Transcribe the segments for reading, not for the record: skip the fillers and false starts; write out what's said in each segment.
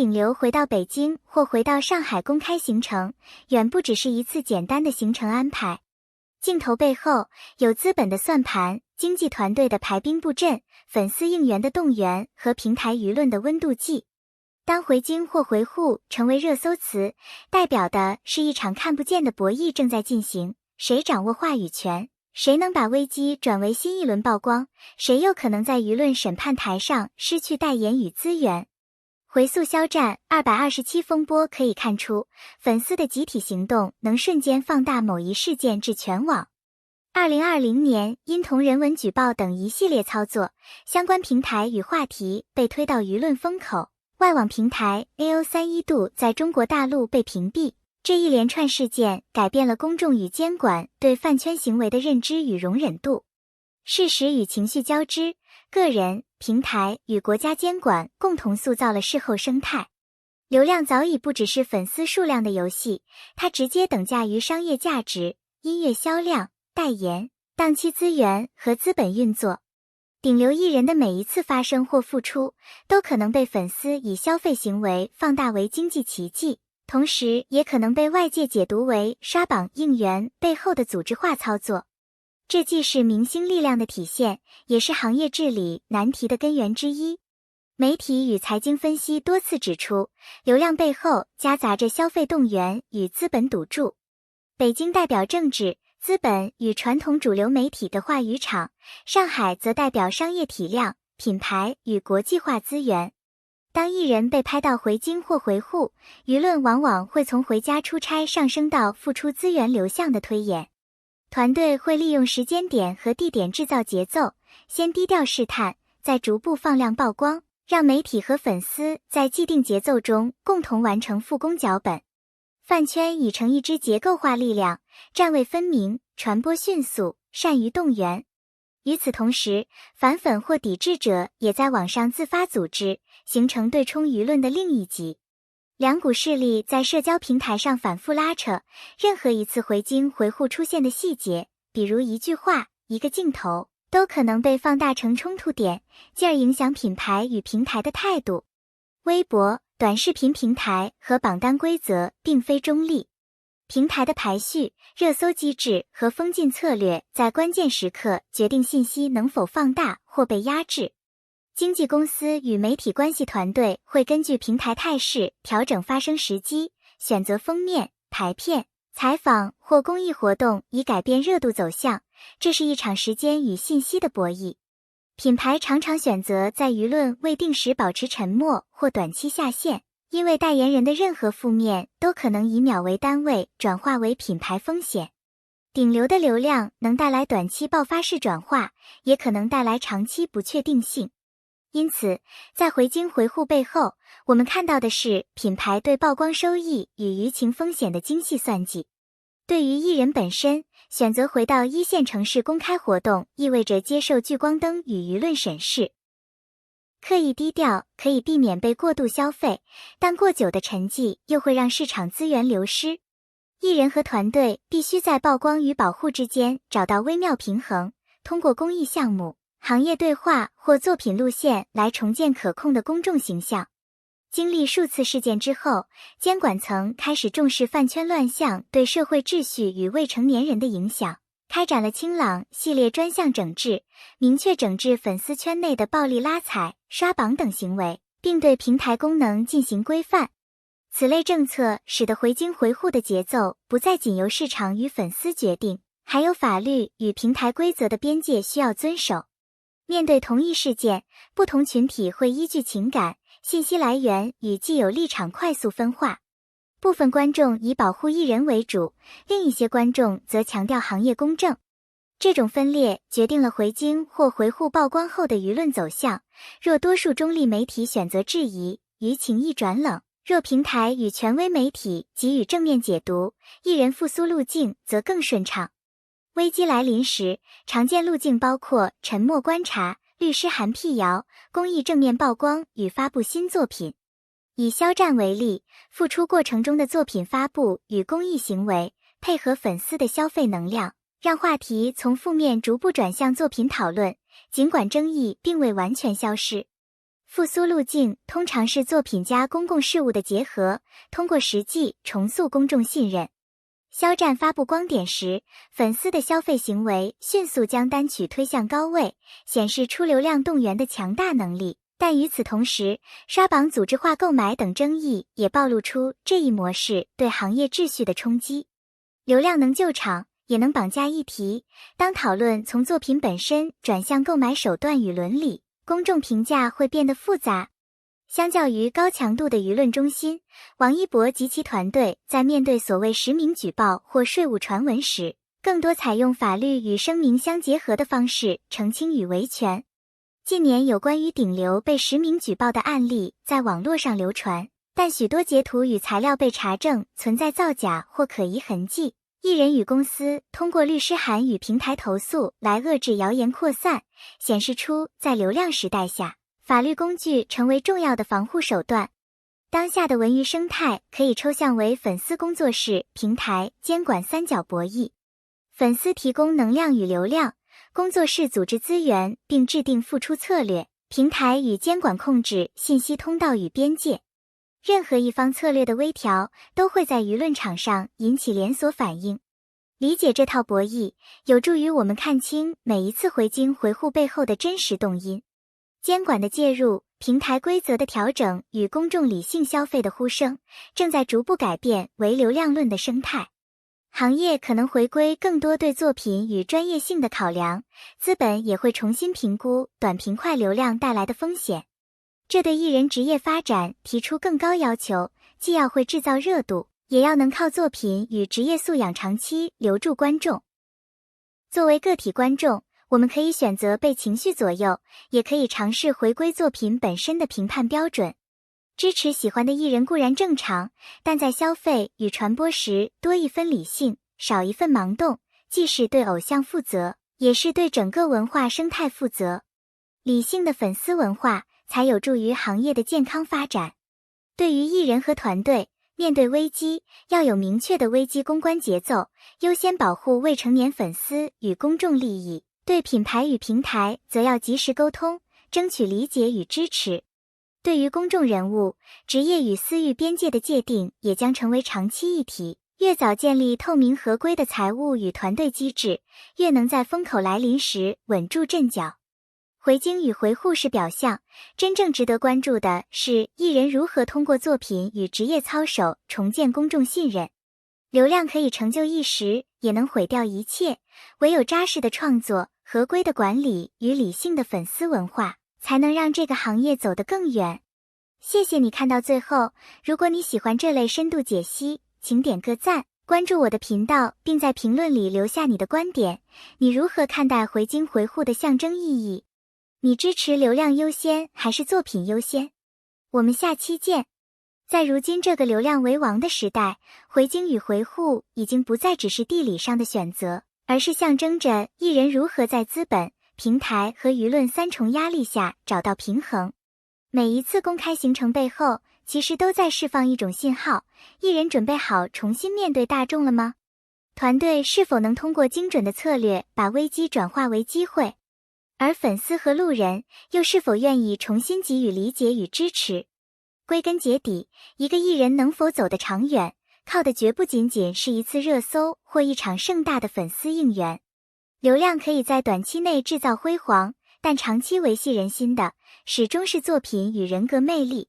顶流回到北京或回到上海公开行程，远不只是一次简单的行程安排。镜头背后有资本的算盘、经纪团队的排兵布阵、粉丝应援的动员和平台舆论的温度计。当回京或回沪成为热搜词，代表的是一场看不见的博弈正在进行，谁掌握话语权，谁能把危机转为新一轮曝光，谁又可能在舆论审判台上失去代言与资源。回溯肖战227风波可以看出，粉丝的集体行动能瞬间放大某一事件至全网。2020年因同人文举报等一系列操作，相关平台与话题被推到舆论风口，外网平台 AO3 一度在中国大陆被屏蔽。这一连串事件改变了公众与监管对饭圈行为的认知与容忍度。事实与情绪交织，个人、平台与国家监管共同塑造了事后生态。流量早已不只是粉丝数量的游戏，它直接等价于商业价值、音乐销量、代言、档期资源和资本运作。顶流艺人的每一次发声或付出，都可能被粉丝以消费行为放大为经济奇迹，同时也可能被外界解读为刷榜应援背后的组织化操作。这既是明星力量的体现，也是行业治理难题的根源之一。媒体与财经分析多次指出，流量背后夹杂着消费动员与资本赌注。北京代表政治、资本与传统主流媒体的话语场，上海则代表商业体量、品牌与国际化资源。当艺人被拍到回京或回沪，舆论往往会从回家出差上升到付出资源流向的推演。团队会利用时间点和地点制造节奏，先低调试探，再逐步放量曝光，让媒体和粉丝在既定节奏中共同完成复工脚本。饭圈已成一支结构化力量，站位分明，传播迅速，善于动员。与此同时，反粉或抵制者也在网上自发组织，形成对冲舆论的另一极。两股势力在社交平台上反复拉扯，任何一次回京回沪出现的细节，比如一句话、一个镜头，都可能被放大成冲突点，进而影响品牌与平台的态度。微博、短视频平台和榜单规则并非中立，平台的排序、热搜机制和封禁策略在关键时刻决定信息能否放大或被压制。经纪公司与媒体关系团队会根据平台态势调整发声时机，选择封面、排片、采访或公益活动以改变热度走向，这是一场时间与信息的博弈。品牌常常选择在舆论未定时保持沉默或短期下线，因为代言人的任何负面都可能以秒为单位转化为品牌风险。顶流的流量能带来短期爆发式转化，也可能带来长期不确定性。因此，在回京回沪背后，我们看到的是品牌对曝光收益与舆情风险的精细算计。对于艺人本身，选择回到一线城市公开活动，意味着接受聚光灯与舆论审视。刻意低调可以避免被过度消费，但过久的沉寂又会让市场资源流失。艺人和团队必须在曝光与保护之间找到微妙平衡，通过公益项目、行业对话或作品路线来重建可控的公众形象。经历数次事件之后，监管层开始重视饭圈乱象对社会秩序与未成年人的影响，开展了清朗系列专项整治，明确整治粉丝圈内的暴力拉踩、刷榜等行为，并对平台功能进行规范。此类政策使得回京回沪的节奏不再仅由市场与粉丝决定，还有法律与平台规则的边界需要遵守。面对同一事件，不同群体会依据情感、信息来源与既有立场快速分化。部分观众以保护艺人为主，另一些观众则强调行业公正。这种分裂决定了回京或回沪曝光后的舆论走向。若多数中立媒体选择质疑，舆情易转冷；若平台与权威媒体给予正面解读，艺人复苏路径则更顺畅。危机来临时，常见路径包括沉默观察、律师函辟谣、公益正面曝光与发布新作品。以肖战为例，复出过程中的作品发布与公益行为，配合粉丝的消费能量，让话题从负面逐步转向作品讨论，尽管争议并未完全消失。复苏路径通常是作品加公共事务的结合，通过实际重塑公众信任。肖战发布光点时，粉丝的消费行为迅速将单曲推向高位，显示出流量动员的强大能力。但与此同时，刷榜组织化购买等争议也暴露出这一模式对行业秩序的冲击。流量能救场，也能绑架议题。当讨论从作品本身转向购买手段与伦理，公众评价会变得复杂。相较于高强度的舆论中心，王一博及其团队在面对所谓实名举报或税务传闻时，更多采用法律与声明相结合的方式澄清与维权。近年有关于顶流被实名举报的案例在网络上流传，但许多截图与材料被查证存在造假或可疑痕迹。艺人与公司通过律师函与平台投诉来遏制谣言扩散，显示出在流量时代下，法律工具成为重要的防护手段。当下的文娱生态可以抽象为粉丝工作室、平台、监管三角博弈。粉丝提供能量与流量，工作室组织资源并制定付出策略，平台与监管控制信息通道与边界。任何一方策略的微调都会在舆论场上引起连锁反应。理解这套博弈，有助于我们看清每一次回京回护背后的真实动因。监管的介入、平台规则的调整与公众理性消费的呼声，正在逐步改变唯流量论的生态。行业可能回归更多对作品与专业性的考量，资本也会重新评估短平快流量带来的风险。这对艺人职业发展提出更高要求，既要会制造热度，也要能靠作品与职业素养长期留住观众。作为个体观众，我们可以选择被情绪左右，也可以尝试回归作品本身的评判标准。支持喜欢的艺人固然正常，但在消费与传播时多一分理性，少一份盲动，既是对偶像负责，也是对整个文化生态负责。理性的粉丝文化才有助于行业的健康发展。对于艺人和团队，面对危机，要有明确的危机公关节奏，优先保护未成年粉丝与公众利益。对品牌与平台，则要及时沟通，争取理解与支持。对于公众人物，职业与私域边界的界定也将成为长期议题。越早建立透明合规的财务与团队机制，越能在风口来临时稳住阵脚。回京与回护是表象，真正值得关注的是艺人如何通过作品与职业操守重建公众信任。流量可以成就一时，也能毁掉一切，唯有扎实的创作、合规的管理与理性的粉丝文化，才能让这个行业走得更远。谢谢你看到最后，如果你喜欢这类深度解析，请点个赞，关注我的频道，并在评论里留下你的观点。你如何看待回京回护的象征意义？你支持流量优先还是作品优先？我们下期见。在如今这个流量为王的时代，回京与回护已经不再只是地理上的选择，而是象征着艺人如何在资本、平台和舆论三重压力下找到平衡。每一次公开行程背后，其实都在释放一种信号：艺人准备好重新面对大众了吗？团队是否能通过精准的策略把危机转化为机会？而粉丝和路人又是否愿意重新给予理解与支持？归根结底，一个艺人能否走得长远，靠的绝不仅仅是一次热搜或一场盛大的粉丝应援。流量可以在短期内制造辉煌，但长期维系人心的，始终是作品与人格魅力。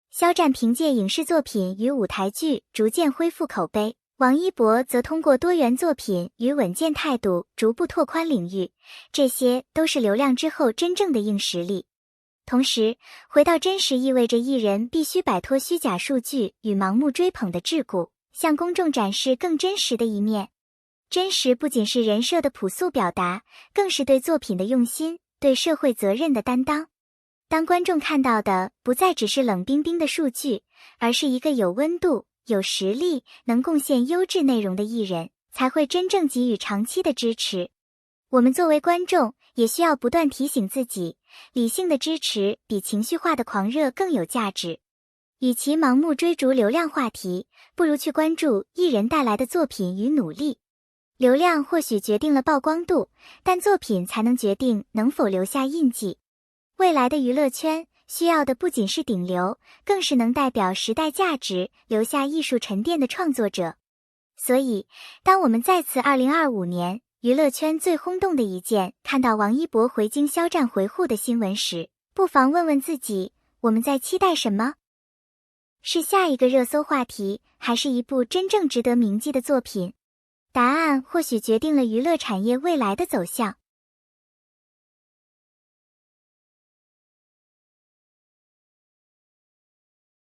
肖战凭借影视作品与舞台剧逐渐恢复口碑，王一博则通过多元作品与稳健态度逐步拓宽领域，这些都是流量之后真正的硬实力。同时，回到真实意味着艺人必须摆脱虚假数据与盲目追捧的桎梏，向公众展示更真实的一面。真实不仅是人设的朴素表达，更是对作品的用心，对社会责任的担当。当观众看到的不再只是冷冰冰的数据，而是一个有温度、有实力、能贡献优质内容的艺人，才会真正给予长期的支持。我们作为观众，也需要不断提醒自己，理性的支持比情绪化的狂热更有价值。与其盲目追逐流量话题，不如去关注艺人带来的作品与努力。流量或许决定了曝光度，但作品才能决定能否留下印记。未来的娱乐圈需要的不仅是顶流，更是能代表时代价值、留下艺术沉淀的创作者。所以，当我们再次2025年娱乐圈最轰动的一件看到王一博回京肖战回沪的新闻时，不妨问问自己，我们在期待什么？是下一个热搜话题，还是一部真正值得铭记的作品？答案或许决定了娱乐产业未来的走向。